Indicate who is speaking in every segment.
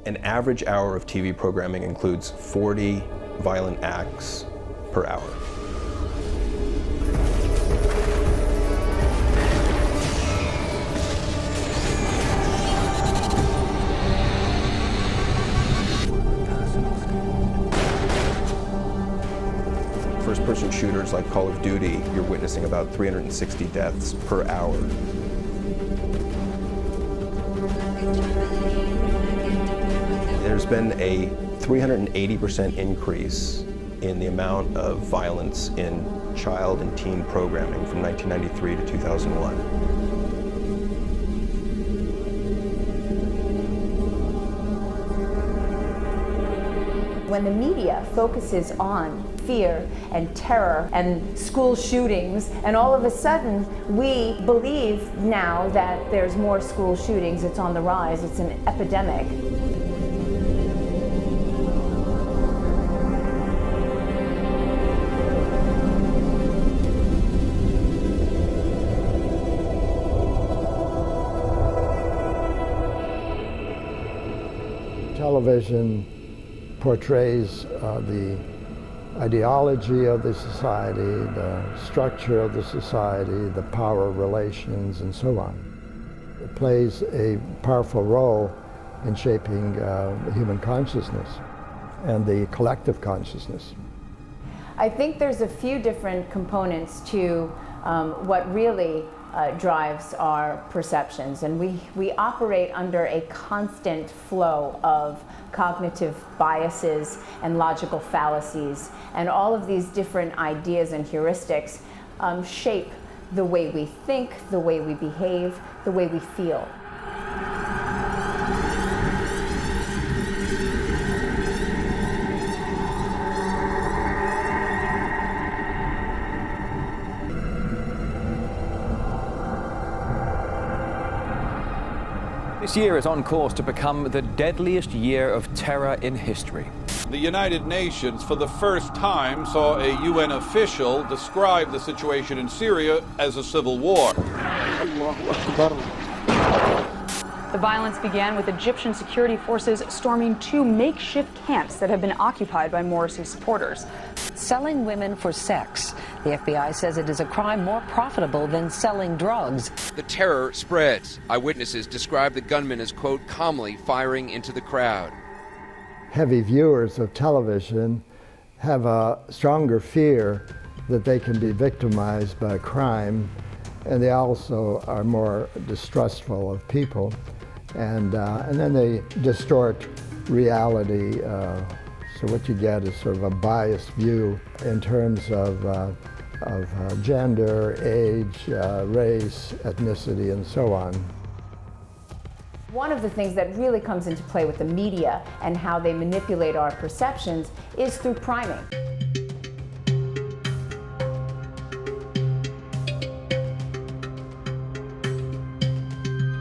Speaker 1: An average hour of TV programming includes 40 violent acts per hour. First-person shooters like Call of Duty, you're witnessing about 360 deaths per hour. There's been a 380% increase in the amount of violence in child and teen programming from 1993 to 2001.
Speaker 2: When the media focuses on fear and terror and school shootings, and all of a sudden we believe now that there's more school shootings, it's on the rise, it's an epidemic.
Speaker 3: Television portrays the ideology of the society, the structure of the society, the power relations, and so on. It plays a powerful role in shaping the human consciousness and the collective consciousness.
Speaker 2: I think there's a few different components to what really drives our perceptions, and we operate under a constant flow of cognitive biases and logical fallacies, and all of these different ideas and heuristics shape the way we think, the way we behave, the way we feel.
Speaker 4: This year is on course to become the deadliest year of terror in history.
Speaker 5: The United Nations, for the first time, saw a UN official describe the situation in Syria as a civil war.
Speaker 6: The violence began with Egyptian security forces storming 2 makeshift camps that have been occupied by Morsi supporters.
Speaker 7: Selling women for sex. The FBI says it is a crime more profitable than selling drugs.
Speaker 8: The terror spreads. Eyewitnesses describe the gunman as, quote, calmly firing into the crowd.
Speaker 3: Heavy viewers of television have a stronger fear that they can be victimized by crime, and they also are more distrustful of people, and then they distort reality. So what you get is sort of a biased view in terms of gender, age, race, ethnicity, and so on.
Speaker 2: One of the things that really comes into play with the media and how they manipulate our perceptions is through priming.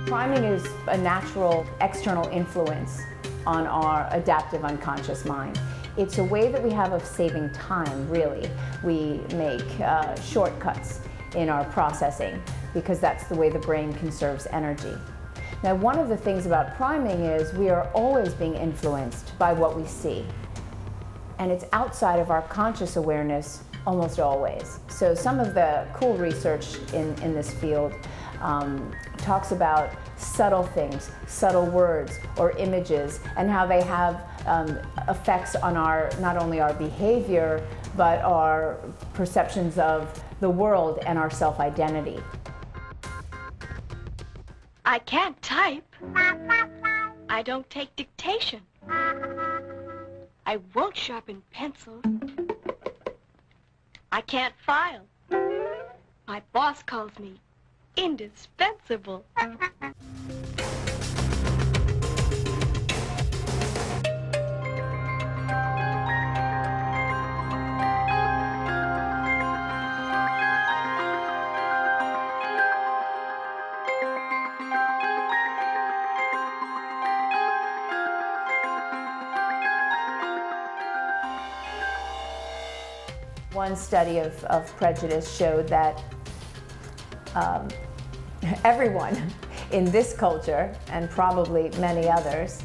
Speaker 2: Priming is a natural external influence on our adaptive unconscious mind. It's a way that we have of saving time, really. We make shortcuts in our processing because that's the way the brain conserves energy. Now, one of the things about priming is we are always being influenced by what we see. And it's outside of our conscious awareness almost always. So some of the cool research in this field talks about subtle things, subtle words or images, and how they have effects on not only our behavior, but our perceptions of the world and our self-identity.
Speaker 9: I can't type. I don't take dictation. I won't sharpen pencils. I can't file. My boss calls me indispensable.
Speaker 2: One study of prejudice showed that everyone in this culture, and probably many others,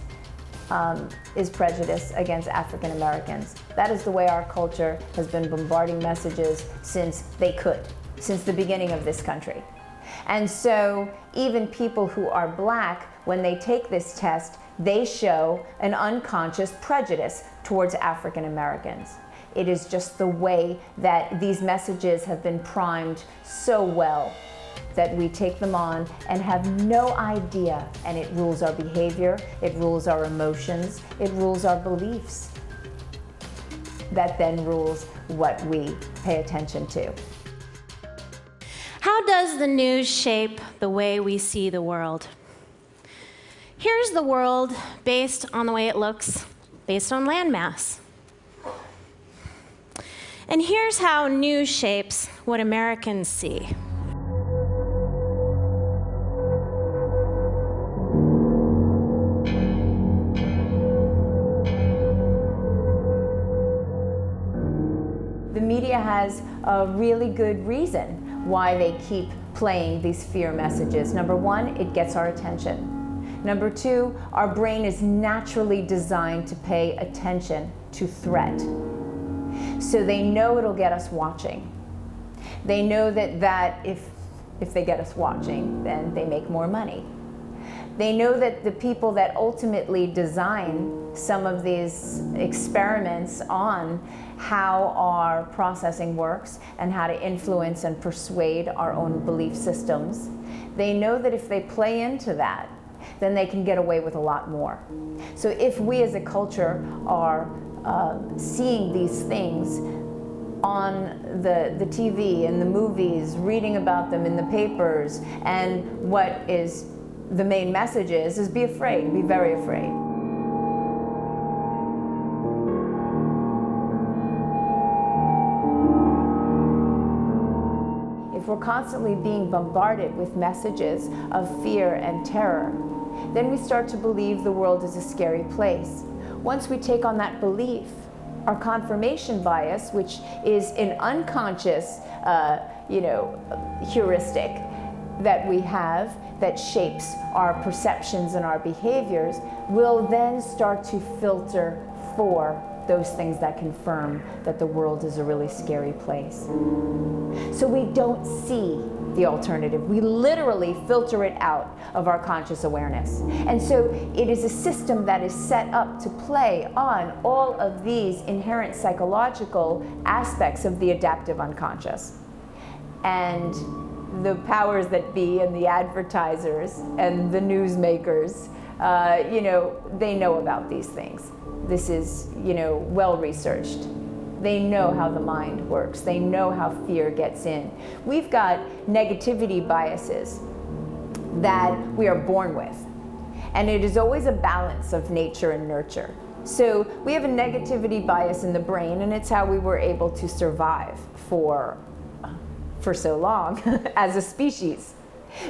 Speaker 2: is prejudice against African Americans. That is the way our culture has been bombarding messages since the beginning of this country. And so even people who are black, when they take this test, they show an unconscious prejudice towards African Americans. It is just the way that these messages have been primed so well that we take them on and have no idea, and it rules our behavior, it rules our emotions, it rules our beliefs. That then rules what we pay attention to.
Speaker 10: How does the news shape the way we see the world? Here's the world based on the way it looks, based on landmass. And here's how news shapes what Americans see.
Speaker 2: The media has a really good reason why they keep playing these fear messages. Number one, it gets our attention. Number two, our brain is naturally designed to pay attention to threat. So they know it'll get us watching. They know that if they get us watching, then they make more money. They know that the people that ultimately design some of these experiments on how our processing works and how to influence and persuade our own belief systems, they know that if they play into that, then they can get away with a lot more. So if we as a culture are seeing these things on the TV and the movies, reading about them in the papers, and what is the main message is be afraid, be very afraid. If we're constantly being bombarded with messages of fear and terror, then we start to believe the world is a scary place. Once we take on that belief, our confirmation bias, which is an unconscious heuristic that we have that shapes our perceptions and our behaviors, will then start to filter for those things that confirm that the world is a really scary place. So we don't see the alternative. We literally filter it out of our conscious awareness. And so it is a system that is set up to play on all of these inherent psychological aspects of the adaptive unconscious. And the powers that be and the advertisers and the newsmakers, they know about these things. This is, well researched. They know how the mind works. They know how fear gets in. We've got negativity biases that we are born with. And it is always a balance of nature and nurture. So we have a negativity bias in the brain, and it's how we were able to survive for so long as a species.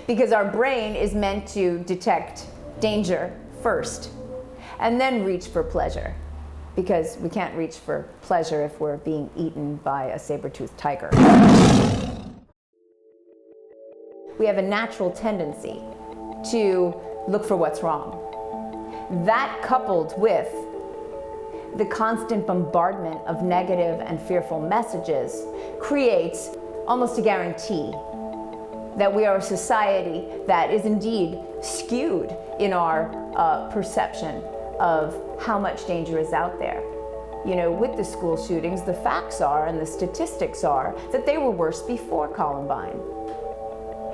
Speaker 2: Because our brain is meant to detect danger first, and then reach for pleasure. Because we can't reach for pleasure if we're being eaten by a saber-toothed tiger. We have a natural tendency to look for what's wrong. That, coupled with the constant bombardment of negative and fearful messages, creates almost a guarantee that we are a society that is indeed skewed in our perception of how much danger is out there. With the school shootings, the facts are and the statistics are that they were worse before Columbine.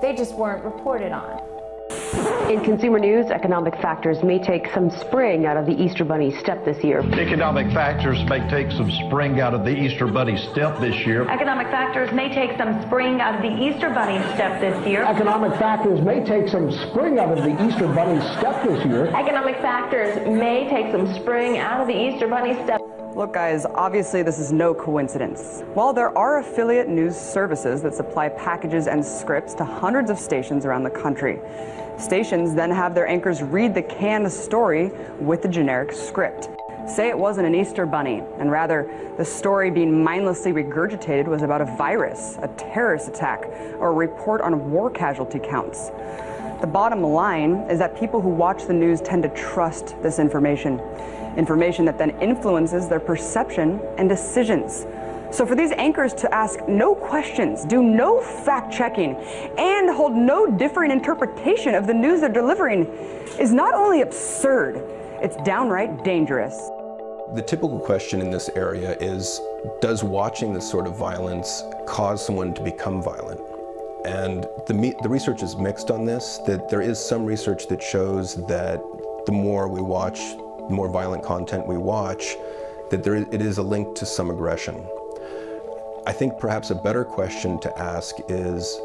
Speaker 2: They just weren't reported on.
Speaker 11: In consumer news, economic factors may take some spring out of the Easter Bunny step this year.
Speaker 12: Economic factors may take some spring out of the Easter Bunny step this year.
Speaker 13: Economic factors may take some spring out of the Easter Bunny step this year.
Speaker 14: Economic factors may take some spring out of the Easter Bunny step this year.
Speaker 13: Economic factors may take some spring out of the Easter Bunny step.
Speaker 15: Look, guys, obviously this is no coincidence. While there are affiliate news services that supply packages and scripts to hundreds of stations around the country, stations then have their anchors read the canned story with the generic script. Say it wasn't an Easter Bunny, and rather the story being mindlessly regurgitated was about a virus, a terrorist attack, or a report on war casualty counts. The bottom line is that people who watch the news tend to trust this information that then influences their perception and decisions. So for these anchors to ask no questions, do no fact-checking, and hold no differing interpretation of the news they're delivering is not only absurd, it's downright dangerous.
Speaker 1: The typical question in this area is, does watching this sort of violence cause someone to become violent? And the research is mixed on this, that there is some research that shows that the more we watch, the more violent content we watch, that it is a link to some aggression. I think perhaps a better question to ask is,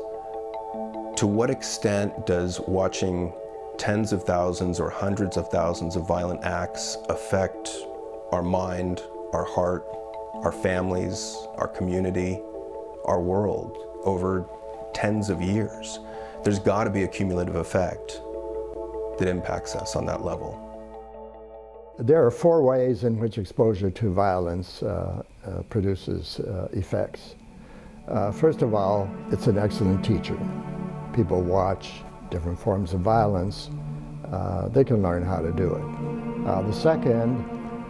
Speaker 1: to what extent does watching tens of thousands or hundreds of thousands of violent acts affect our mind, our heart, our families, our community, our world over tens of years? There's got to be a cumulative effect that impacts us on that level.
Speaker 3: There are 4 ways in which exposure to violence produces effects. First of all, it's an excellent teacher. People watch different forms of violence, they can learn how to do it. The second,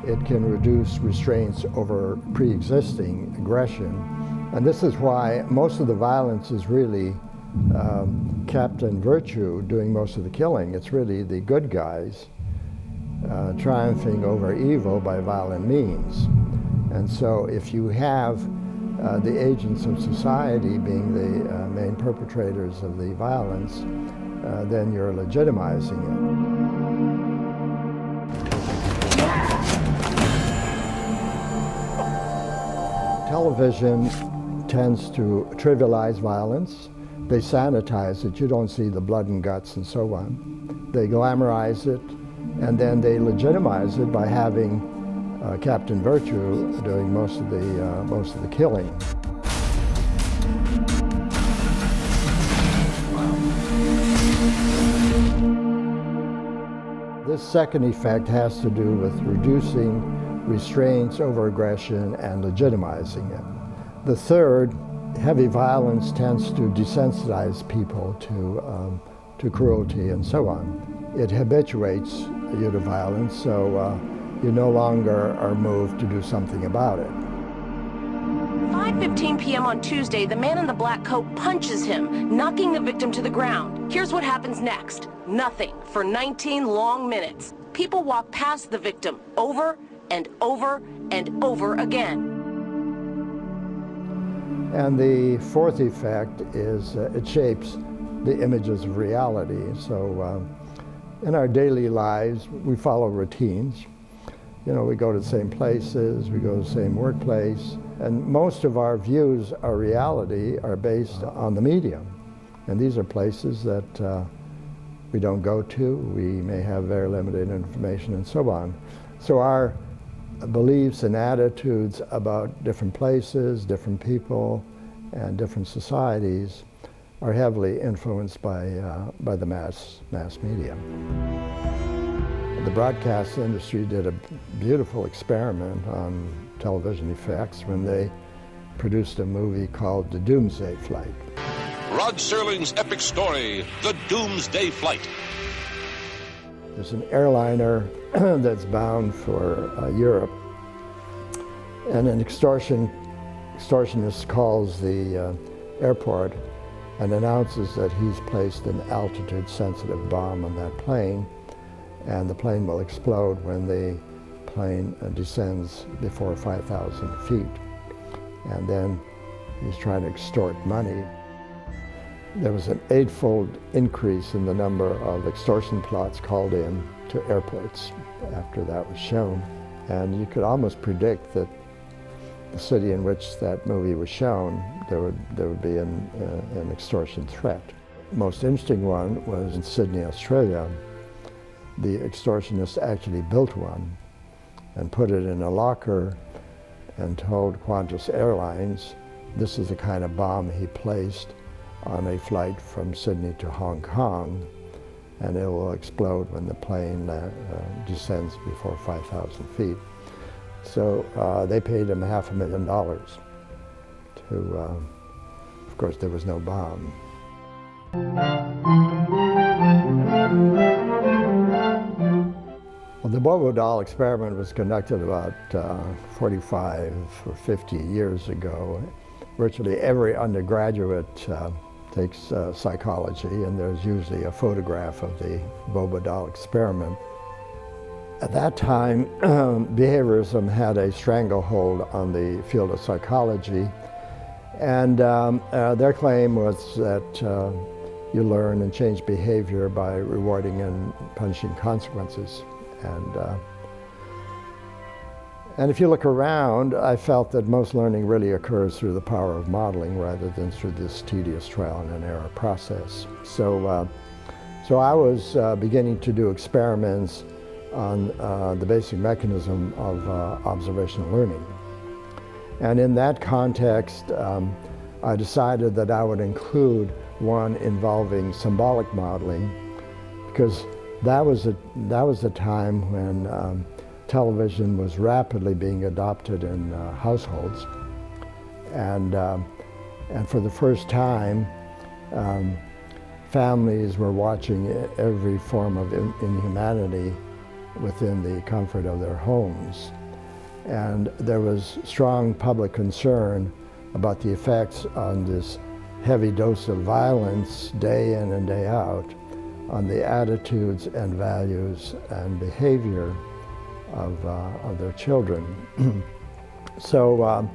Speaker 3: it can reduce restraints over pre-existing aggression. And this is why most of the violence is really Captain Virtue doing most of the killing. It's really the good guys triumphing over evil by violent means. And so if you have the agents of society being the main perpetrators of the violence, then you're legitimizing it. Television tends to trivialize violence. They sanitize it. You don't see the blood and guts and so on. They glamorize it, and then they legitimize it by having Captain Virtue doing most of the killing. This second effect has to do with reducing restraints over aggression and legitimizing it. The third, heavy violence tends to desensitize people to cruelty and so on. It habituates you to violence, so you no longer are moved to do something about it.
Speaker 16: 5:15 p.m. on Tuesday, the man in the black coat punches him, knocking the victim to the ground. Here's what happens next. Nothing for 19 long minutes. People walk past the victim over and over and over again.
Speaker 3: And the fourth effect is it shapes the images of reality. So in our daily lives, we follow routines. You know, we go to the same places, we go to the same workplace, and most of our views, our reality, are based on the medium. And these are places that we don't go to, we may have very limited information and so on. So our beliefs and attitudes about different places, different people, and different societies are heavily influenced by the mass media. The broadcast industry did a beautiful experiment on television effects when they produced a movie called The Doomsday Flight.
Speaker 17: Rod Serling's epic story, The Doomsday Flight.
Speaker 3: There's an airliner that's bound for Europe, and an extortionist calls the airport and announces that he's placed an altitude-sensitive bomb on that plane, and the plane will explode when the plane descends before 5,000 feet. And then he's trying to extort money. There was an 8-fold increase in the number of extortion plots called in to airports after that was shown. And you could almost predict that the city in which that movie was shown, there would be an extortion threat. Most interesting one was in Sydney, Australia. The extortionist actually built one and put it in a locker and told Qantas Airlines this is the kind of bomb he placed on a flight from Sydney to Hong Kong, and it will explode when the plane descends before 5,000 feet. So they paid him $500,000 to, of course there was no bomb. Bobo doll experiment was conducted about 45 or 50 years ago. Virtually every undergraduate takes psychology, and there's usually a photograph of the Bobo doll experiment. At that time, behaviorism had a stranglehold on the field of psychology, and their claim was that you learn and change behavior by rewarding and punishing consequences. And if you look around, I felt that most learning really occurs through the power of modeling rather than through this tedious trial and error process. So I was beginning to do experiments on the basic mechanism of observational learning. And in that context, I decided that I would include one involving symbolic modeling, because that was a time when television was rapidly being adopted in households, and for the first time, families were watching every form of inhumanity within the comfort of their homes, and there was strong public concern about the effects on this heavy dose of violence day in and day out on the attitudes and values and behavior of their children. So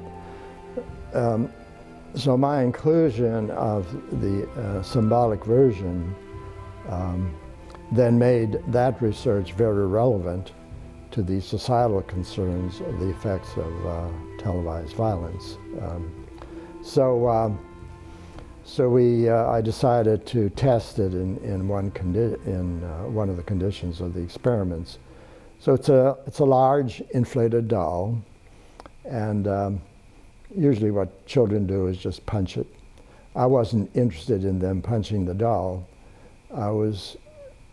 Speaker 3: my inclusion of the symbolic version then made that research very relevant to the societal concerns of the effects of televised violence. I decided to test it in one of the conditions of the experiments. So it's a large inflated doll, and usually what children do is just punch it. I wasn't interested in them punching the doll. I was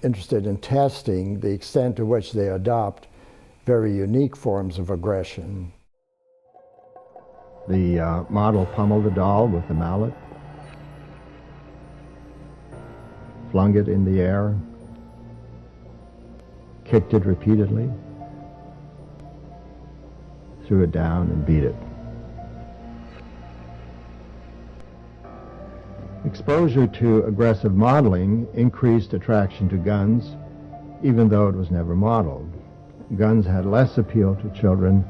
Speaker 3: interested in testing the extent to which they adopt very unique forms of aggression. The model pummeled the doll with a mallet, flung it in the air, kicked it repeatedly, threw it down and beat it. Exposure to aggressive modeling increased attraction to guns, even though it was never modeled. Guns had less appeal to children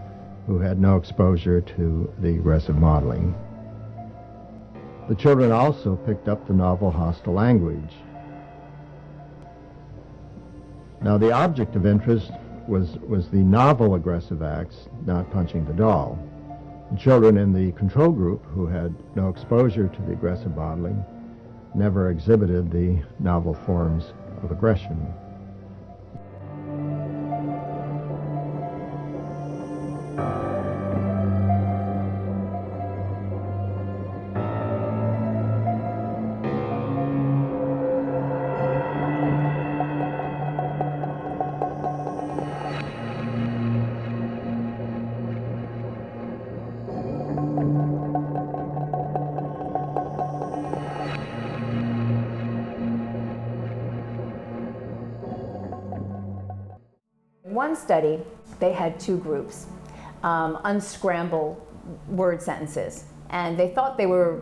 Speaker 3: who had no exposure to the aggressive modeling. The children also picked up the novel hostile language. Now, the object of interest was the novel aggressive acts, not punching the doll. The children in the control group, who had no exposure to the aggressive modeling, never exhibited the novel forms of aggression.
Speaker 2: One study, they had two groups, unscramble word sentences, and they thought they were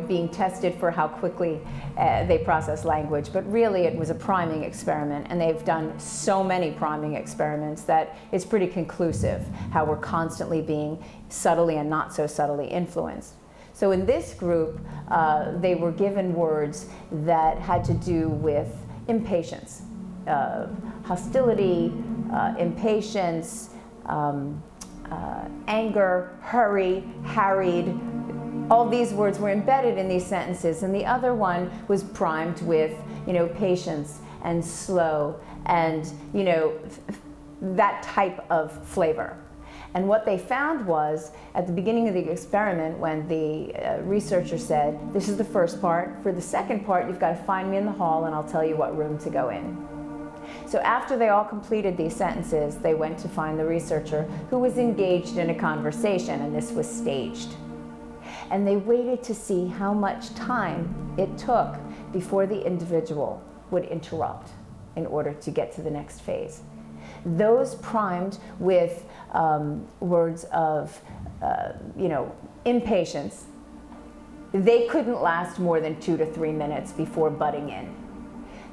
Speaker 2: being tested for how quickly they process language, but really it was a priming experiment, and they've done so many priming experiments that it's pretty conclusive how we're constantly being subtly and not so subtly influenced. So in this group, they were given words that had to do with impatience, hostility, impatience, anger, hurry, harried. All these words were embedded in these sentences, and the other one was primed with, patience and slow and, that type of flavor. And what they found was, at the beginning of the experiment, when the researcher said, this is the first part, for the second part you've got to find me in the hall and I'll tell you what room to go in. So after they all completed these sentences, they went to find the researcher, who was engaged in a conversation, and this was staged. And they waited to see how much time it took before the individual would interrupt in order to get to the next phase. Those primed with words of, impatience, they couldn't last more than 2 to 3 minutes before butting in.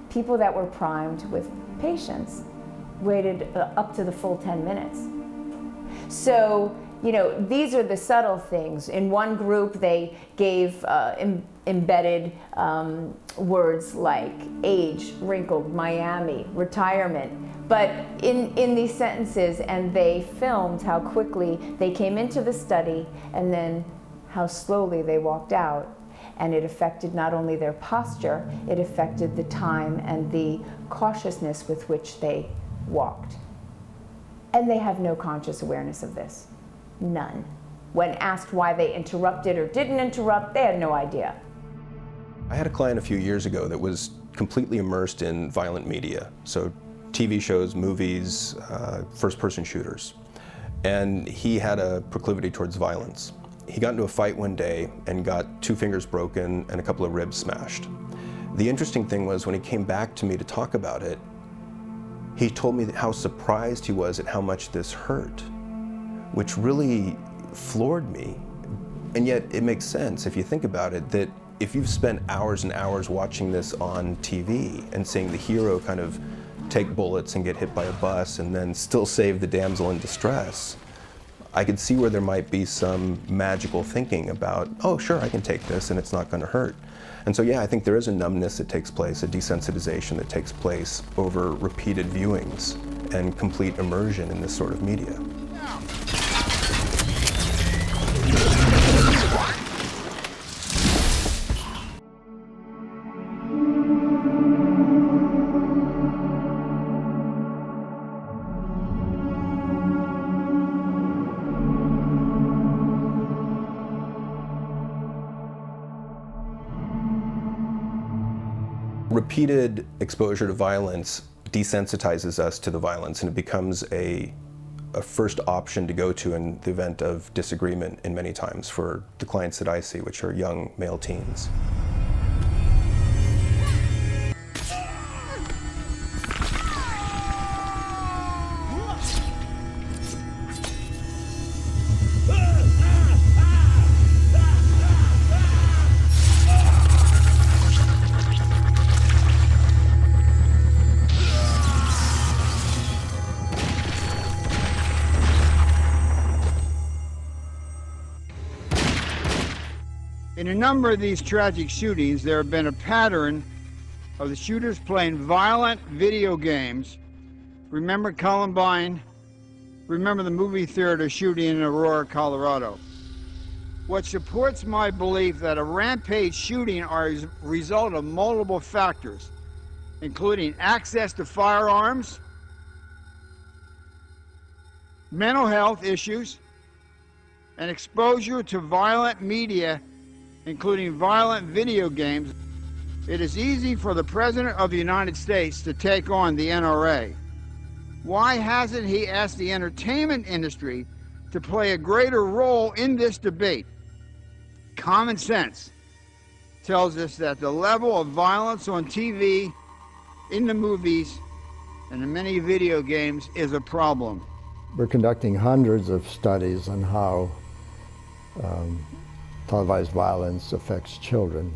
Speaker 2: People that were primed with patience waited up to the full 10 minutes. So, these are the subtle things. In one group, they gave embedded words like age, wrinkled, Miami, retirement. But in these sentences, and they filmed how quickly they came into the study and then how slowly they walked out. And it affected not only their posture, it affected the time and the cautiousness with which they walked. And they have no conscious awareness of this. None. When asked why they interrupted or didn't interrupt, they had no idea.
Speaker 1: I had a client a few years ago that was completely immersed in violent media, so TV shows, movies, first-person shooters. And he had a proclivity towards violence. He got into a fight one day and got 2 fingers broken and a couple of ribs smashed. The interesting thing was when he came back to me to talk about it, he told me how surprised he was at how much this hurt, which really floored me. And yet it makes sense if you think about it, that if you've spent hours and hours watching this on TV and seeing the hero kind of take bullets and get hit by a bus and then still save the damsel in distress, I could see where there might be some magical thinking about, oh sure, I can take this and it's not going to hurt. And so yeah, I think there is a numbness that takes place, a desensitization that takes place over repeated viewings and complete immersion in this sort of media. Repeated exposure to violence desensitizes us to the violence, and it becomes a first option to go to in the event of disagreement in many times for the clients that I see, which are young male teens.
Speaker 18: In a number of these tragic shootings, there have been a pattern of the shooters playing violent video games. Remember Columbine? Remember the movie theater shooting in Aurora, Colorado? What supports my belief that a rampage shooting are a result of multiple factors, including access to firearms, mental health issues, and exposure to violent media, including violent video games. It is easy for the President of the United States to take on the NRA. Why hasn't he asked the entertainment industry to play a greater role in this debate? Common sense tells us that the level of violence on TV, in the movies, and in many video games is a problem.
Speaker 3: We're conducting hundreds of studies on how televised violence affects children.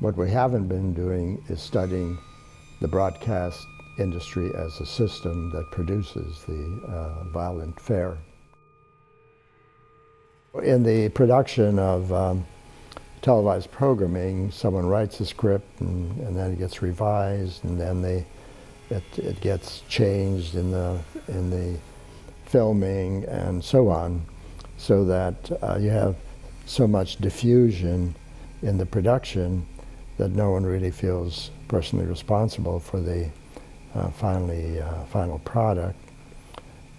Speaker 3: What we haven't been doing is studying the broadcast industry as a system that produces the violent fare. In the production of televised programming, someone writes a script and then it gets revised, and then it gets changed in the filming and so on, so that you have so much diffusion in the production that no one really feels personally responsible for the final product.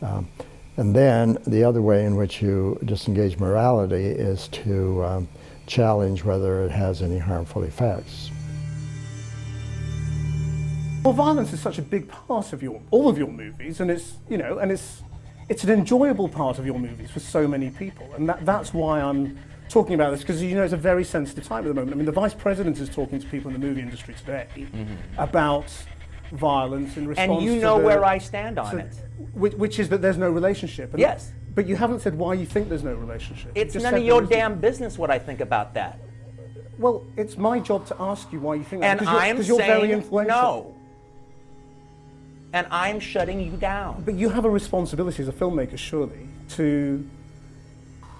Speaker 3: And then the other way in which you disengage morality is to challenge whether it has any harmful effects.
Speaker 19: Well, violence is such a big part of all of your movies, and it's an enjoyable part of your movies for so many people, and that's why I'm talking about this, because it's a very sensitive time at the moment. I mean, the Vice President is talking to people in the movie industry today about violence in response to
Speaker 20: And you know where I stand on it.
Speaker 19: Which is that there's no relationship. And
Speaker 20: yes.
Speaker 19: But you haven't said why you think there's no relationship.
Speaker 20: It's none of your damn business what I think about that.
Speaker 19: Well, it's my job to ask you why you think that.
Speaker 20: And I'm
Speaker 19: you're very
Speaker 20: saying
Speaker 19: influential.
Speaker 20: no. And I'm shutting you down.
Speaker 19: But you have a responsibility as a filmmaker, surely, to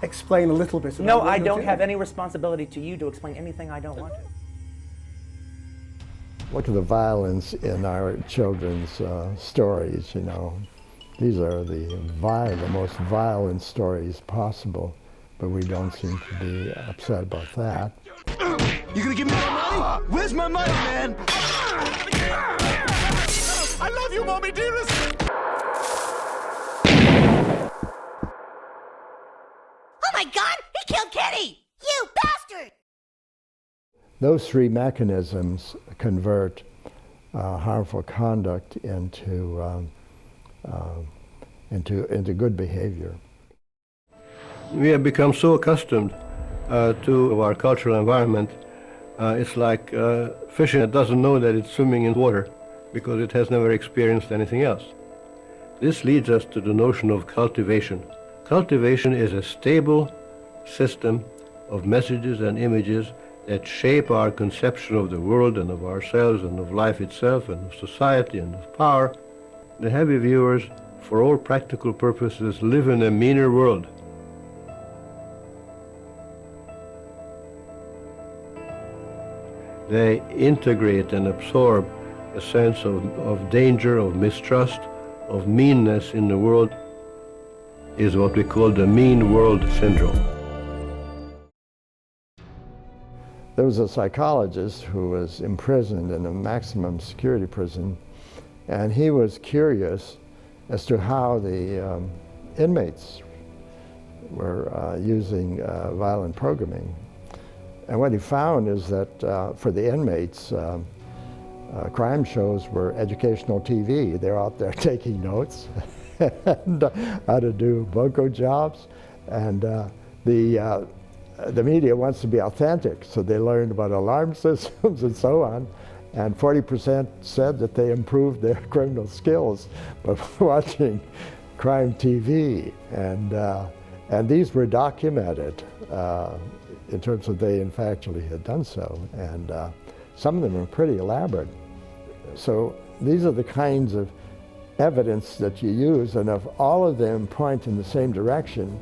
Speaker 19: explain a little bit about
Speaker 20: No,
Speaker 19: what
Speaker 20: I
Speaker 19: you're
Speaker 20: don't
Speaker 19: doing.
Speaker 20: have any responsibility to you to explain anything I don't want to.
Speaker 3: Look at the violence in our children's stories, you know. These are the most violent stories possible, but we don't seem to be upset about that.
Speaker 21: You gonna give me my money? Where's my money, man? I love you, Mommy dearest!
Speaker 22: Oh my God! He killed Kitty! You bastard!
Speaker 3: Those three mechanisms convert harmful conduct into good behavior.
Speaker 23: We have become so accustomed to our cultural environment. It's like fishing that doesn't know that it's swimming in water because it has never experienced anything else. This leads us to the notion of cultivation. Cultivation is a stable system of messages and images that shape our conception of the world and of ourselves and of life itself and of society and of power. The heavy viewers, for all practical purposes, live in a meaner world. They integrate and absorb a sense of danger, of mistrust, of meanness in the world, is what we call the mean world syndrome.
Speaker 3: There was a psychologist who was imprisoned in a maximum security prison, and he was curious as to how the inmates were using violent programming. And what he found is that for the inmates, crime shows were educational TV. They're out there taking notes and how to do bunco jobs. And the media wants to be authentic, so they learned about alarm systems and so on. And 40% said that they improved their criminal skills by watching crime TV. And these were documented in terms of they in fact actually had done so. And some of them are pretty elaborate. So these are the kinds of evidence that you use, and if all of them point in the same direction,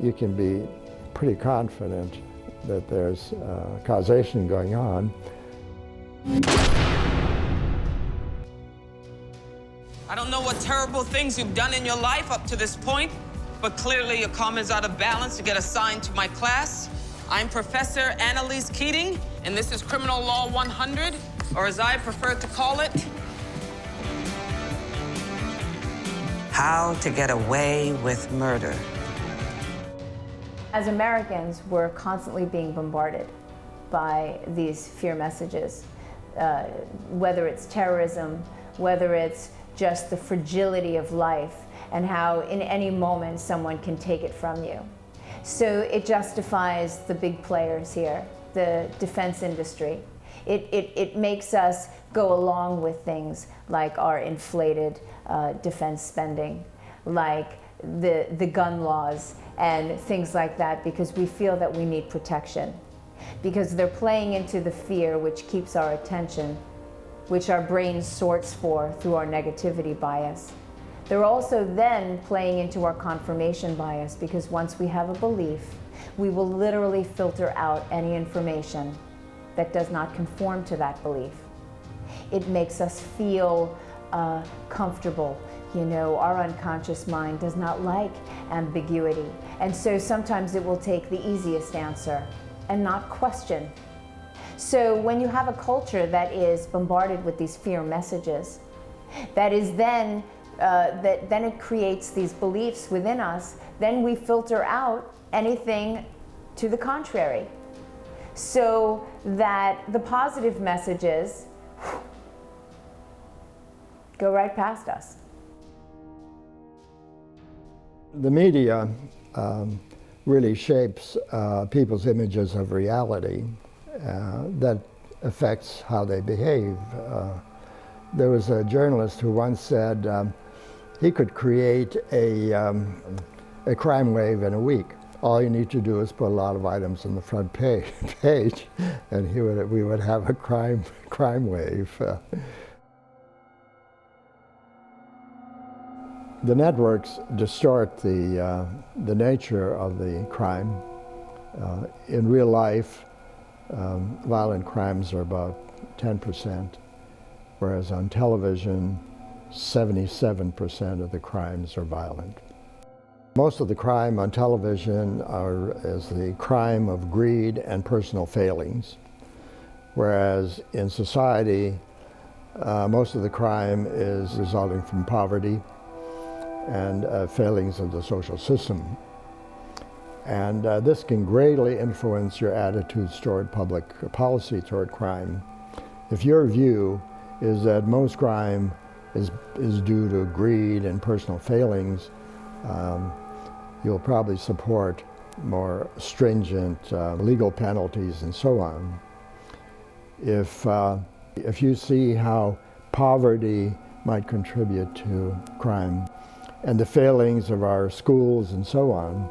Speaker 3: you can be pretty confident that there's causation going on.
Speaker 24: I don't know what terrible things you've done in your life up to this point, but clearly your karma's out of balance to get assigned to my class. I'm Professor Annalise Keating, and this is Criminal Law 100, or as I prefer to call it,
Speaker 25: How to Get Away with Murder.
Speaker 2: As Americans, we're constantly being bombarded by these fear messages, whether it's terrorism, whether it's just the fragility of life, and how in any moment someone can take it from you. So it justifies the big players here, the defense industry. It makes us go along with things like our inflated defense spending, like the gun laws and things like that, because we feel that we need protection. Because they're playing into the fear which keeps our attention, which our brain sorts for through our negativity bias. They're also then playing into our confirmation bias, because once we have a belief, we will literally filter out any information that does not conform to that belief. It makes us feel comfortable. You know, our unconscious mind does not like ambiguity. And so sometimes it will take the easiest answer and not question. So when you have a culture that is bombarded with these fear messages, that is then then it creates these beliefs within us, then we filter out anything to the contrary, so that the positive messages go right past us.
Speaker 3: The media really shapes people's images of reality that affects how they behave. There was a journalist who once said he could create a crime wave in a week. All you need to do is put a lot of items on the front page, and we would have a crime wave. The networks distort the nature of the crime. In real life, violent crimes are about 10%, whereas on television, 77% of the crimes are violent. Most of the crime on television is the crime of greed and personal failings, whereas in society, most of the crime is resulting from poverty and failings of the social system. And this can greatly influence your attitudes toward public policy toward crime. If your view is that most crime is due to greed and personal failings, you'll probably support more stringent legal penalties and so on. If you see how poverty might contribute to crime and the failings of our schools and so on,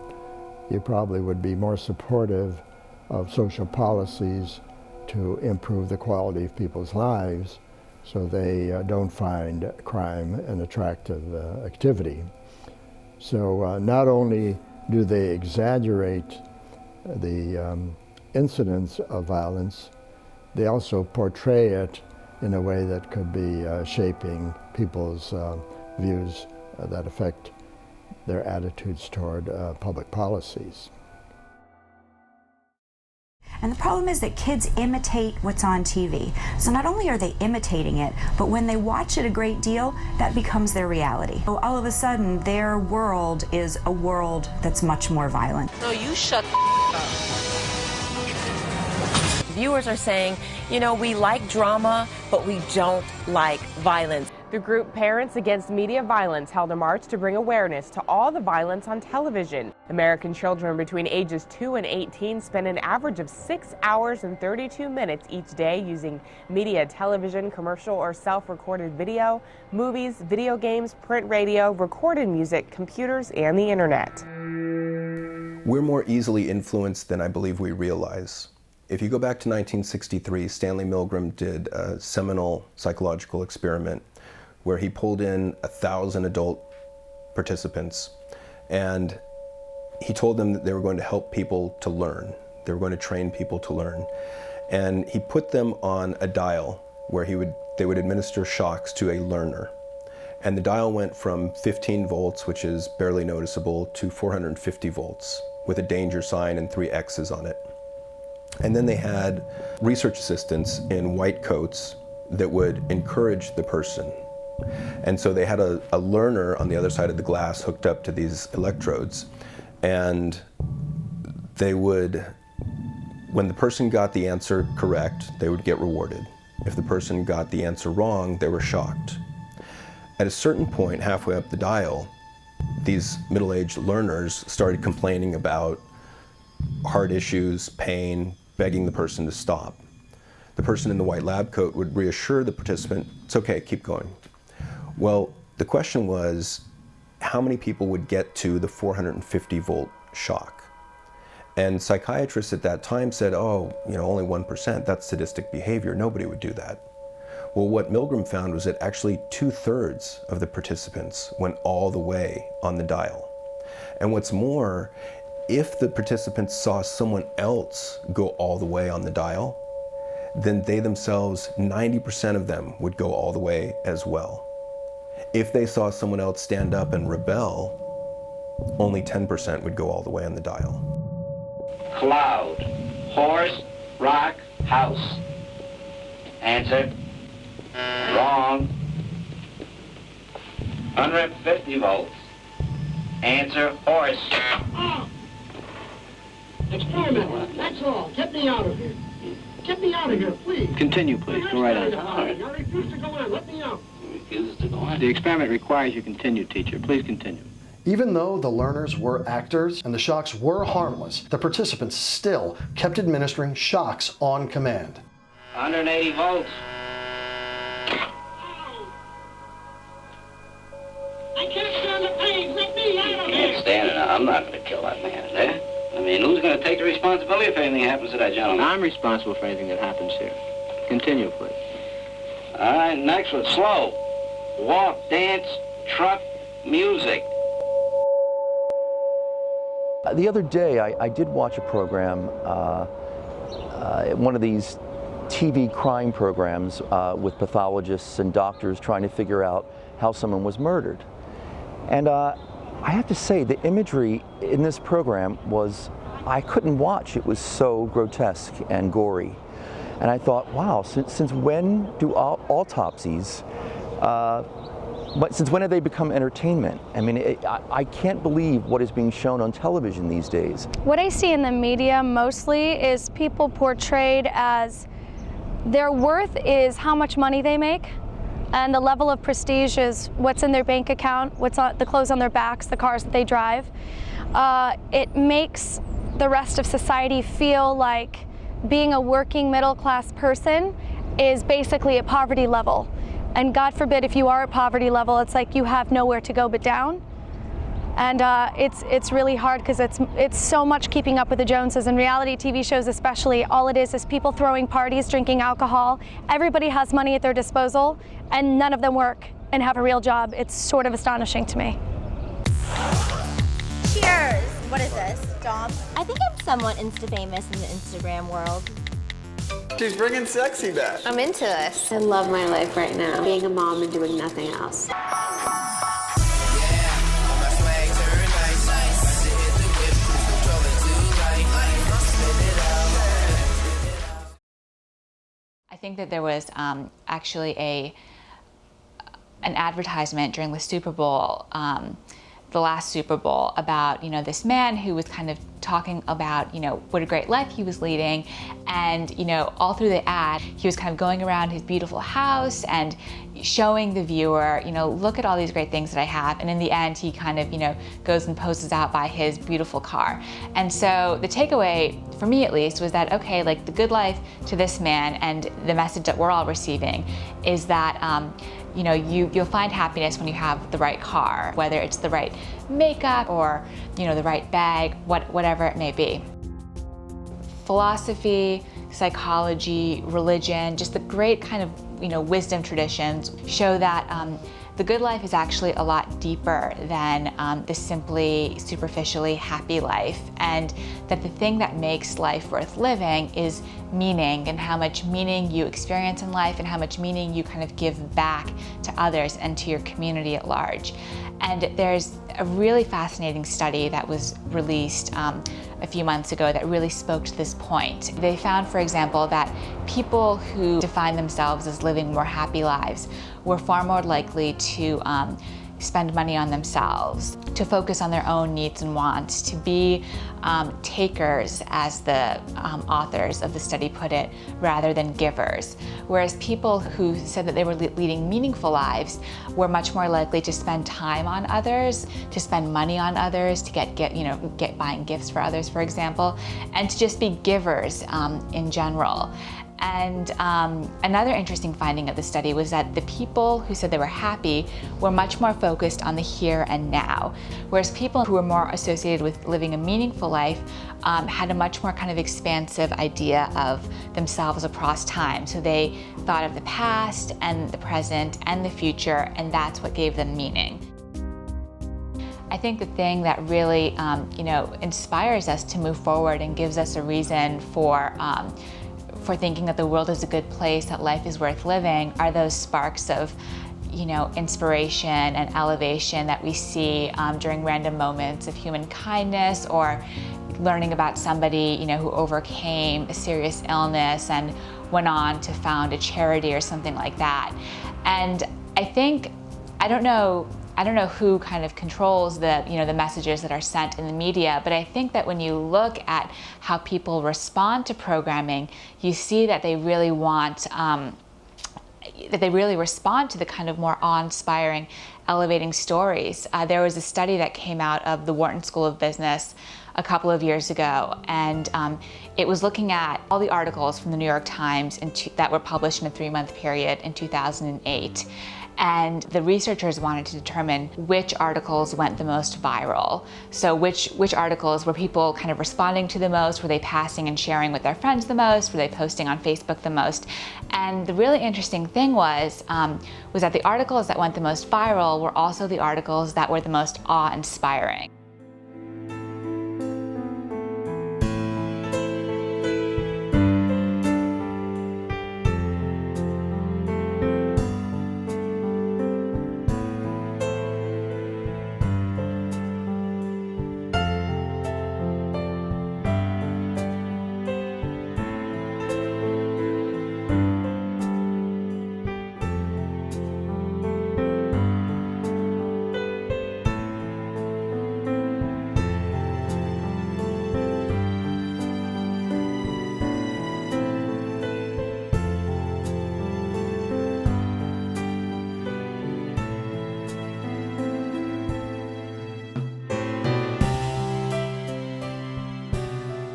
Speaker 3: you probably would be more supportive of social policies to improve the quality of people's lives so they don't find crime an attractive activity. So not only do they exaggerate the incidence of violence, they also portray it in a way that could be shaping people's views that affect their attitudes toward public policies.
Speaker 4: And the problem is that kids imitate what's on TV. So not only are they imitating it, but when they watch it a great deal, that becomes their reality. So all of a sudden, their world is a world that's much more violent.
Speaker 16: No, you shut the up.
Speaker 5: Viewers are saying, you know, we like drama, but we don't like violence.
Speaker 6: The group Parents Against Media Violence held a march to bring awareness to all the violence on television. American children between ages 2 and 18 spend an average of 6 hours and 32 minutes each day using media, television, commercial, or self-recorded video, movies, video games, print radio, recorded music, computers, and the internet.
Speaker 1: We're more easily influenced than I believe we realize. If you go back to 1963, Stanley Milgram did a seminal psychological experiment where he pulled in 1,000 adult participants, and he told them that they were going to help people to learn. They were going to train people to learn. And he put them on a dial where they would administer shocks to a learner. And the dial went from 15 volts, which is barely noticeable, to 450 volts with a danger sign and 3 X's on it. And then they had research assistants in white coats that would encourage the person. And so they had a learner on the other side of the glass hooked up to these electrodes, and they would, when the person got the answer correct, they would get rewarded. If the person got the answer wrong, they were shocked. At a certain point, halfway up the dial, these middle-aged learners started complaining about heart issues, pain, begging the person to stop. The person in the white lab coat would reassure the participant, it's okay, keep going. Well, the question was, how many people would get to the 450 volt shock? And psychiatrists at that time said, oh, only 1%, that's sadistic behavior, nobody would do that. Well, what Milgram found was that actually 2/3 of the participants went all the way on the dial. And what's more, if the participants saw someone else go all the way on the dial, then they themselves, 90% of them would go all the way as well. If they saw someone else stand up and rebel, only 10% would go all the way on the dial.
Speaker 7: Cloud, horse, rock, house. Answer. Wrong. 150 volts. Answer, horse.
Speaker 8: Experiment, that's all. Get me out of here. Get me out of here, please.
Speaker 26: Continue, please. Go right on.
Speaker 8: I refuse to go on. Let me out.
Speaker 26: The experiment requires you continue, teacher. Please continue.
Speaker 27: Even though the learners were actors and the shocks were harmless, the participants still kept administering shocks on command.
Speaker 7: 180 volts. I'm not going to kill that man there. I mean, who's going to take the responsibility if anything happens to that gentleman?
Speaker 26: I'm responsible for anything that happens here. Continue, please.
Speaker 7: All right, next one, slow. Walk, dance, truck, music.
Speaker 9: The other day, I did watch a program, one of these TV crime programs with pathologists and doctors trying to figure out how someone was murdered. And I have to say, the imagery in this program was, I couldn't watch. It was so grotesque and gory. And I thought, wow, since when do autopsies, since when have they become entertainment? I mean, I can't believe what is being shown on television these days.
Speaker 10: What I see in the media mostly is people portrayed as their worth is how much money they make, and the level of prestige is what's in their bank account, what's on the clothes on their backs, the cars that they drive. It makes the rest of society feel like being a working middle-class person is basically a poverty level. And God forbid if you are at poverty level, it's like you have nowhere to go but down. And it's really hard because it's so much keeping up with the Joneses. And reality TV shows especially, all it is people throwing parties, drinking alcohol. Everybody has money at their disposal, and none of them work and have a real job. It's sort of astonishing to me.
Speaker 11: Cheers! What is this, Dom? I think I'm somewhat Insta-famous in the Instagram world.
Speaker 12: She's bringing sexy back.
Speaker 11: I'm into this.
Speaker 13: I love my life right now, being a mom and doing nothing else.
Speaker 14: I think that there was actually an advertisement during the Super Bowl, the last Super Bowl, about this man who was kind of talking about what a great life he was leading, and all through the ad he was kind of going around his beautiful house and showing the viewer, look at all these great things that I have, and in the end he kind of goes and poses out by his beautiful car. And so the takeaway for me at least was that, okay, like the good life to this man and the message that we're all receiving is that you'll find happiness when you have the right car, whether it's the right makeup or the right bag, whatever it may be. Philosophy, psychology, religion, just the great kind of wisdom traditions show that the good life is actually a lot deeper than the simply superficially happy life, and that the thing that makes life worth living is meaning, and how much meaning you experience in life and how much meaning you kind of give back to others and to your community at large. And there's a really fascinating study that was released a few months ago that really spoke to this point. They found, for example, that people who define themselves as living more happy lives were far more likely to spend money on themselves, to focus on their own needs and wants, to be takers, as the authors of the study put it, rather than givers. Whereas people who said that they were leading meaningful lives were much more likely to spend time on others, to spend money on others, to get buying gifts for others, for example, and to just be givers in general. And another interesting finding of the study was that the people who said they were happy were much more focused on the here and now, whereas people who were more associated with living a meaningful life had a much more kind of expansive idea of themselves across time. So they thought of the past and the present and the future, and that's what gave them meaning. I think the thing that really inspires us to move forward and gives us a reason for thinking that the world is a good place, that life is worth living, are those sparks of inspiration and elevation that we see during random moments of human kindness, or learning about somebody who overcame a serious illness and went on to found a charity or something like that. And I think, I don't know who kind of controls the the messages that are sent in the media, but I think that when you look at how people respond to programming, you see that they really want that they really respond to the kind of more awe-inspiring, elevating stories. There was a study that came out of the Wharton School of Business a couple of years ago, and it was looking at all the articles from the New York Times that were published in a 3-month period in 2008. And the researchers wanted to determine which articles went the most viral. So which articles were people kind of responding to the most? Were they passing and sharing with their friends the most? Were they posting on Facebook the most? And the really interesting thing was that the articles that went the most viral were also the articles that were the most awe-inspiring.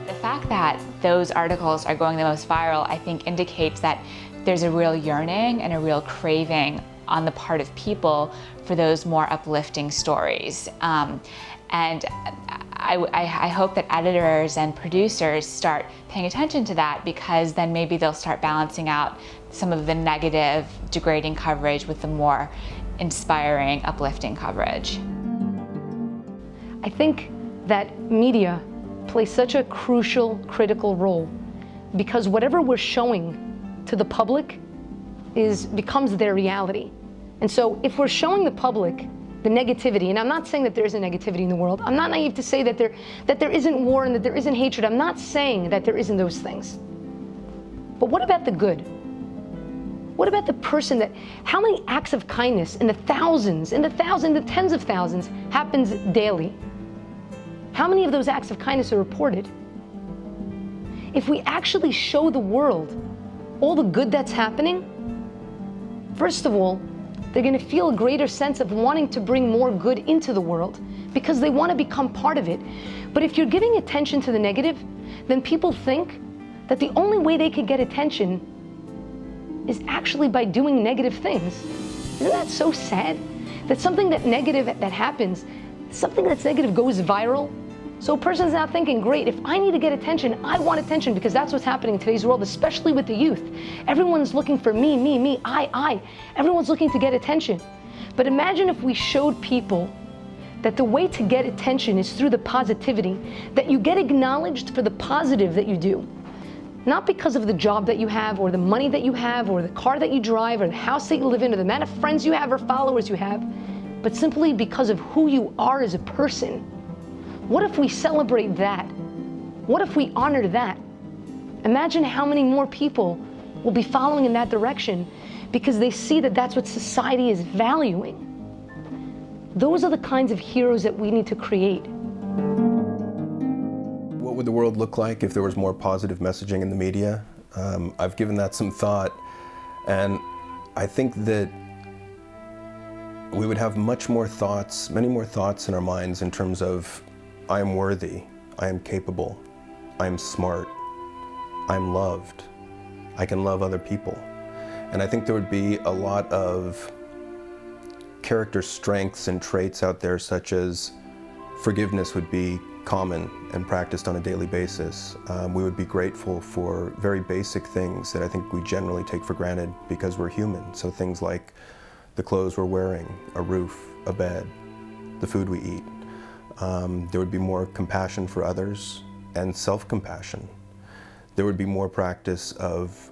Speaker 14: The fact that those articles are going the most viral, I think, indicates that there's a real yearning and a real craving on the part of people for those more uplifting stories. And I hope that editors and producers start paying attention to that, because then maybe they'll start balancing out some of the negative, degrading coverage with the more inspiring, uplifting coverage.
Speaker 15: I think that media plays such a crucial, critical role, because whatever we're showing to the public becomes their reality. And so if we're showing the public the negativity, and I'm not saying that there isn't negativity in the world, I'm not naive to say that there isn't war and that there isn't hatred, I'm not saying that there isn't those things. But what about the good? What about the person how many acts of kindness in the thousands, in the tens of thousands happens daily? How many of those acts of kindness are reported? If we actually show the world all the good that's happening, first of all, they're going to feel a greater sense of wanting to bring more good into the world because they want to become part of it. But if you're giving attention to the negative, then people think that the only way they can get attention is actually by doing negative things. Isn't that so sad? That something that negative that happens, something that's negative goes viral. So a person's now thinking, great, if I need to get attention, I want attention, because that's what's happening in today's world, especially with the youth. Everyone's looking for me, I. Everyone's looking to get attention. But imagine if we showed people that the way to get attention is through the positivity, that you get acknowledged for the positive that you do. Not because of the job that you have, or the money that you have, or the car that you drive, or the house that you live in, or the amount of friends you have or followers you have, but simply because of who you are as a person. What if we celebrate that? What if we honor that? Imagine how many more people will be following in that direction because they see that that's what society is valuing. Those are the kinds of heroes that we need to create.
Speaker 1: What would the world look like if there was more positive messaging in the media? I've given that some thought, and I think that we would have many more thoughts in our minds in terms of, I am worthy, I am capable, I am smart, I am loved, I can love other people. And I think there would be a lot of character strengths and traits out there, such as forgiveness would be common and practiced on a daily basis. We would be grateful for very basic things that I think we generally take for granted because we're human. So things like the clothes we're wearing, a roof, a bed, the food we eat. There would be more compassion for others and self-compassion. There would be more practice of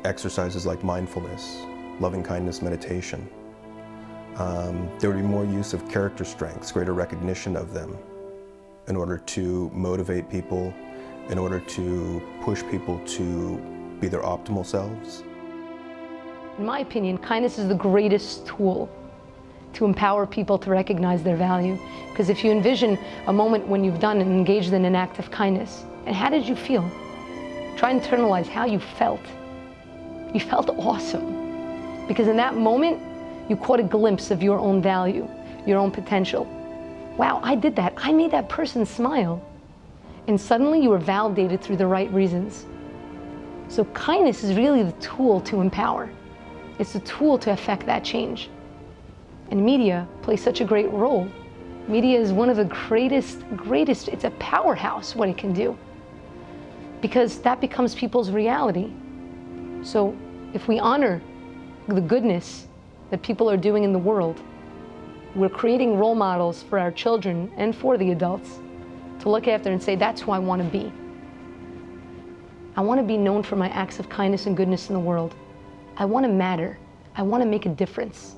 Speaker 1: exercises like mindfulness, loving kindness, meditation. There would be more use of character strengths, greater recognition of them, in order to motivate people, in order to push people to be their optimal selves.
Speaker 15: In my opinion, kindness is the greatest tool to empower people to recognize their value. Because if you envision a moment when you've done and engaged in an act of kindness, and how did you feel? Try and internalize how you felt. You felt awesome. Because in that moment, you caught a glimpse of your own value, your own potential. wow, I did that. I made that person smile. And suddenly you were validated through the right reasons. So kindness is really the tool to empower. It's the tool to affect that change. And media plays such a great role. Media is one of the greatest, it's a powerhouse what it can do. Because that becomes people's reality. So if we honor the goodness that people are doing in the world, we're creating role models for our children and for the adults to look after and say, that's who I want to be. I want to be known for my acts of kindness and goodness in the world. I want to matter. I want to make a difference.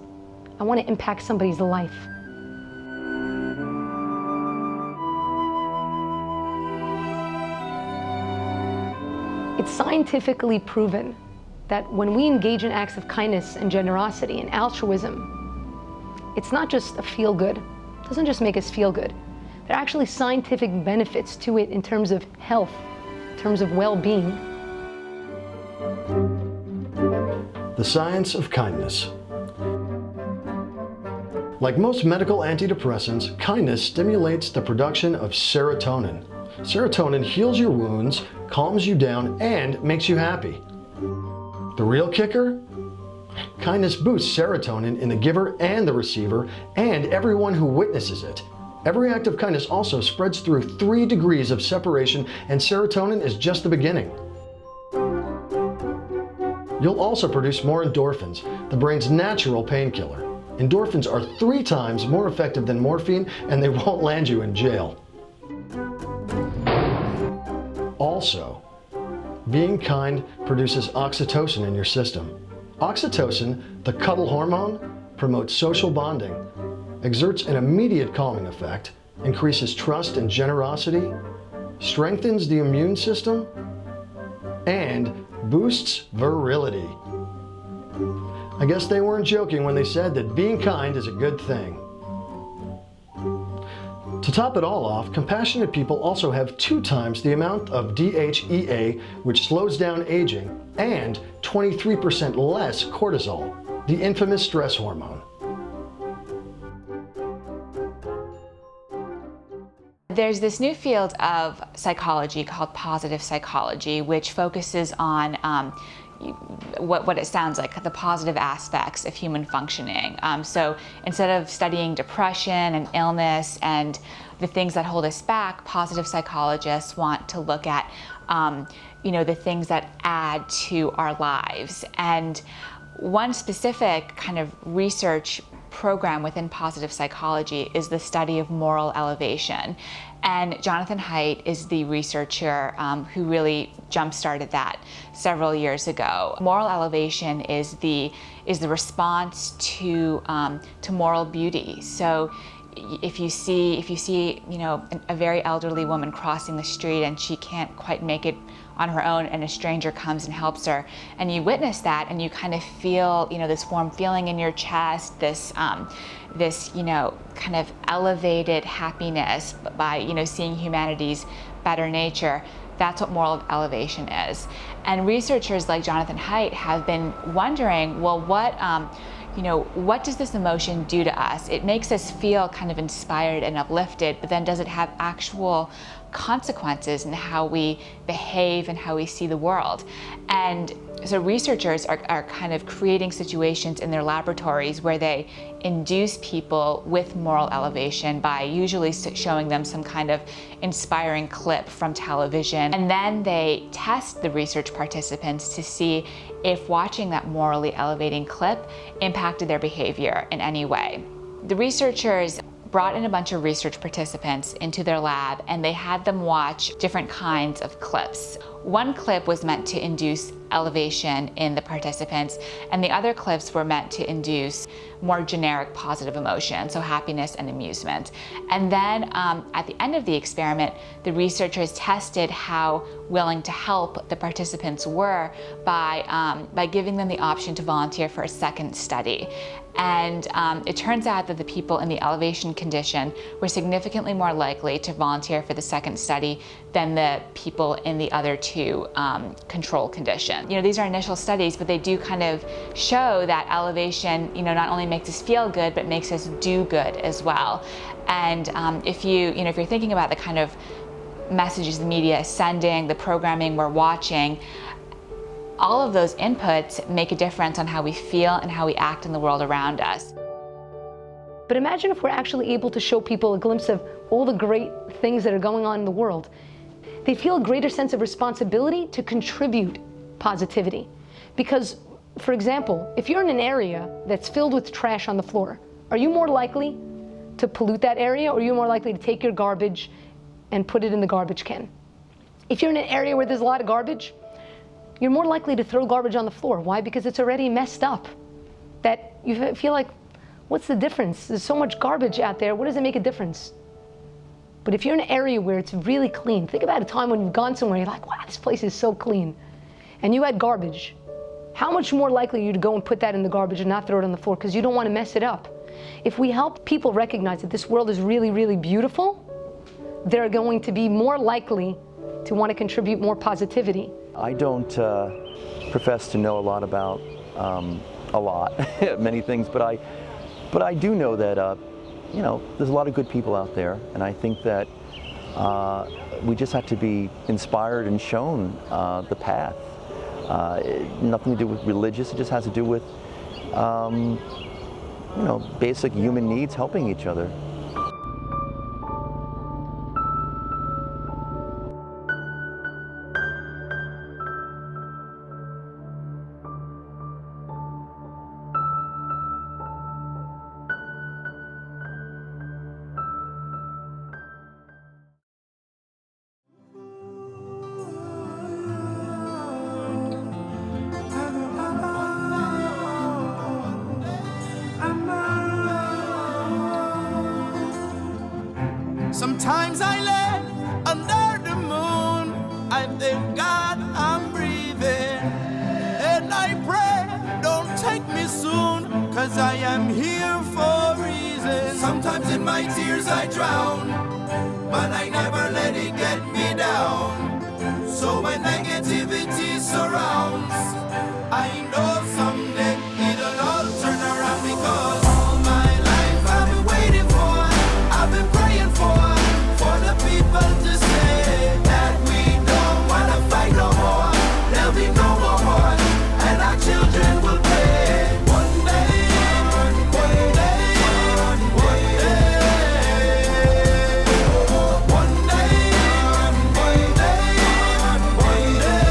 Speaker 15: I want to impact somebody's life. It's scientifically proven that when we engage in acts of kindness and generosity and altruism, it's not just a feel-good. It doesn't just make us feel good. There are actually scientific benefits to it in terms of health, in terms of well-being.
Speaker 27: The science of kindness. Like most medical antidepressants, kindness stimulates the production of serotonin. Serotonin heals your wounds, calms you down, and makes you happy. The real kicker? Kindness boosts serotonin in the giver and the receiver, and everyone who witnesses it. Every act of kindness also spreads through 3 degrees of separation, and serotonin is just the beginning. You'll also produce more endorphins, the brain's natural painkiller. Endorphins are 3 times more effective than morphine, and they won't land you in jail. Also, being kind produces oxytocin in your system. Oxytocin, the cuddle hormone, promotes social bonding, exerts an immediate calming effect, increases trust and generosity, strengthens the immune system, and boosts virility. I guess they weren't joking when they said that being kind is a good thing. To top it all off, compassionate people also have 2 times the amount of DHEA, which slows down aging, and 23% less cortisol, the infamous stress hormone.
Speaker 14: There's this new field of psychology called positive psychology, which focuses on what it sounds like, the positive aspects of human functioning. So instead of studying depression and illness and the things that hold us back, positive psychologists want to look at the things that add to our lives. And one specific kind of research program within positive psychology is the study of moral elevation. And Jonathan Haidt is the researcher who really jump-started that several years ago. Moral elevation is the response to moral beauty. So if you see a very elderly woman crossing the street and she can't quite make it on her own, and a stranger comes and helps her, and you witness that, and you kind of feel this warm feeling in your chest, this kind of elevated happiness by seeing humanity's better nature. That's what moral elevation is. And researchers like Jonathan Haidt have been wondering, well, what does this emotion do to us? It makes us feel kind of inspired and uplifted, but then does it have actual consequences in how we behave and how we see the world? And so researchers are kind of creating situations in their laboratories where they induce people with moral elevation by usually showing them some kind of inspiring clip from television. And then they test the research participants to see if watching that morally elevating clip impacted their behavior in any way. The researchers brought in a bunch of research participants into their lab, and they had them watch different kinds of clips. One clip was meant to induce elevation in the participants, and the other clips were meant to induce more generic positive emotion, so happiness and amusement. And then at the end of the experiment, the researchers tested how willing to help the participants were by giving them the option to volunteer for a second study. And it turns out that the people in the elevation condition were significantly more likely to volunteer for the second study than the people in the other two control condition. You know, these are initial studies, but they do kind of show that elevation, you know, not only makes us feel good, but makes us do good as well. And if you're thinking about the kind of messages the media is sending, the programming we're watching, all of those inputs make a difference on how we feel and how we act in the world around us.
Speaker 15: But imagine if we're actually able to show people a glimpse of all the great things that are going on in the world. They feel a greater sense of responsibility to contribute positivity. Because, for example, if you're in an area that's filled with trash on the floor, are you more likely to pollute that area, or are you more likely to take your garbage and put it in the garbage can? If you're in an area where there's a lot of garbage, you're more likely to throw garbage on the floor. Why? Because it's already messed up. That you feel like, what's the difference? There's so much garbage out there, what does it make a difference? But if you're in an area where it's really clean, think about a time when you've gone somewhere, you're like, wow, this place is so clean, and you had garbage. How much more likely are you to go and put that in the garbage and not throw it on the floor because you don't want to mess it up? If we help people recognize that this world is really, really beautiful, they're going to be more likely to want to contribute more positivity.
Speaker 9: I don't profess to know a lot about many things, but I do know that you know, there's a lot of good people out there, and I think that we just have to be inspired and shown the path. Nothing to do with religious; it just has to do with you know, basic human needs, helping each other.
Speaker 17: Sometimes I lay under the moon, I thank God I'm breathing, and I pray, don't take me soon, cause I am here for a reason. Sometimes in my tears I drown, but I never let it get me down. So when negativity surrounds, I know someday it'll all turn around, because all my life I've been waiting for, I've been praying for the people to say that we don't want to fight no more. There'll be no more wars, and our children will pay. One day, one day, one day, one day, one day, one day.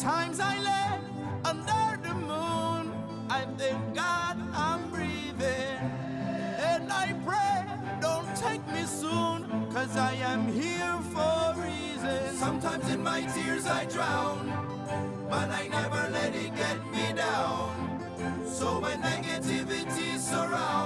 Speaker 17: Sometimes I lay under the moon. I thank God I'm breathing. And I pray, don't take me soon, 'cause I am here for a reason. Sometimes in my tears I drown, but I never let it get me down. So when negativity surrounds,